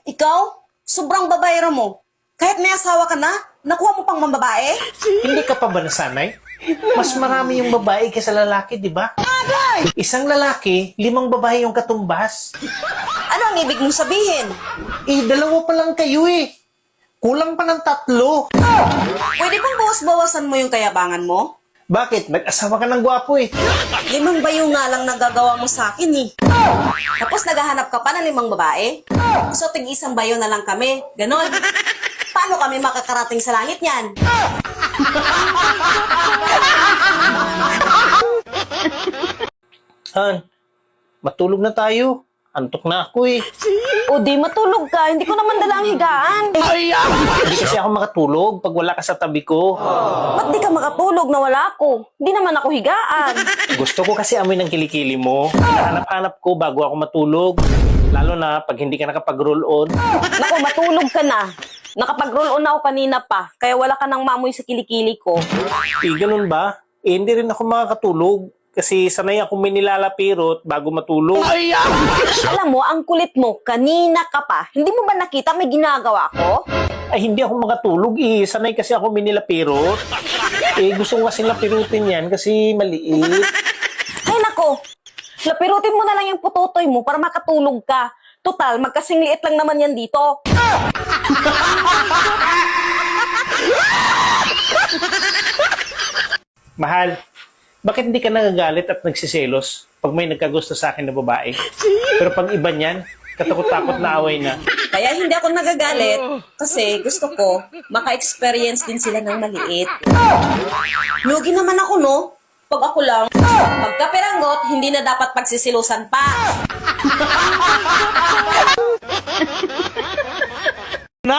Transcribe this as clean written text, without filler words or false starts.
Ikaw? Sobrang babayero mo. Kahit may asawa ka na, nakuha mo pang mambabae? Hindi ka pa ba nasanay? Mas marami yung babae kaysa lalaki, di ba? Isang lalaki, 5 babae yung katumbas. Ano ang ibig mong sabihin? Dalawa pa lang kayo eh. Kulang pa ng 3. Pwede bang bawas-bawasan mo yung kayabangan mo? Bakit? Nag-asawa ka ng gwapo eh. 5 bayo nga lang nagagawa mo sa akin eh. Tapos naghahanap ka pa ng 5 babae? So tig-1 bayo na lang kami. Ganon. Paano kami makakarating sa langit niyan? Han, matulog na tayo. Antok na ako eh. O di matulog ka, hindi ko naman dala ang higaan. Hindi kasi ako makatulog pag wala ka sa tabi ko. Ba't di ka makatulog na wala ako? Hindi naman ako higaan. Gusto ko kasi amoy ng kilikili mo. Hanap-hanap ko bago ako matulog. Lalo na pag hindi ka nakapag-roll on. Naku, matulog ka na. Nakapag-roll on ako kanina pa, kaya wala ka nang mamoy sa kilikili ko. Ganun ba? Hindi rin ako makakatulog. Kasi sanay ako may nilalapirot bago matulog. Alam mo, ang kulit mo, kanina ka pa. Hindi mo ba nakita may ginagawa ko? Ay, hindi ako makatulog eh. Sanay kasi ako may nilapirot. Gusto ko kasi lapirutin yan kasi maliit. Ay nako, lapirutin mo na lang yung putotoy mo para makatulog ka. Total, magkasing liit lang naman yan dito. Mahal, bakit hindi ka nagagalit at nagsiselos pag may nagkagusto sa akin na babae? Pero pag iba niyan, katakot-takot na away na. Kaya hindi ako nagagalit kasi gusto ko maka-experience din sila ng maliit. Lugi naman ako, no? Pag ako lang, pagkaperanggot, hindi na dapat pagsisilusan pa. Na